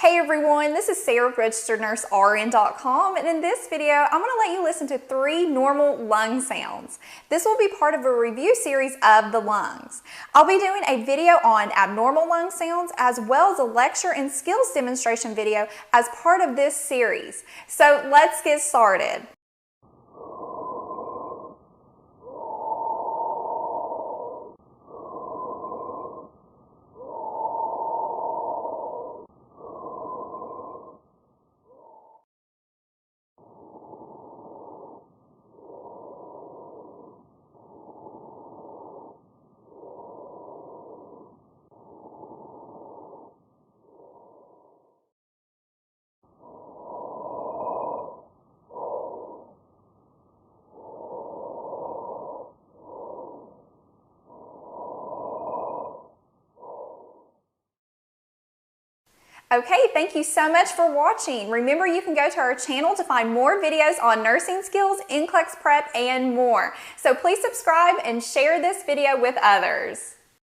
Hey everyone, this is Sarah, registerednursern.com, and in this video, I'm going to let you listen to 3 normal lung sounds. This will be part of a review series of the lungs. I'll be doing a video on abnormal lung sounds as well as a lecture and skills demonstration video as part of this series. So let's get started. Okay, thank you so much for watching. Remember, you can go to our channel to find more videos on nursing skills, NCLEX prep, and more. So please subscribe and share this video with others.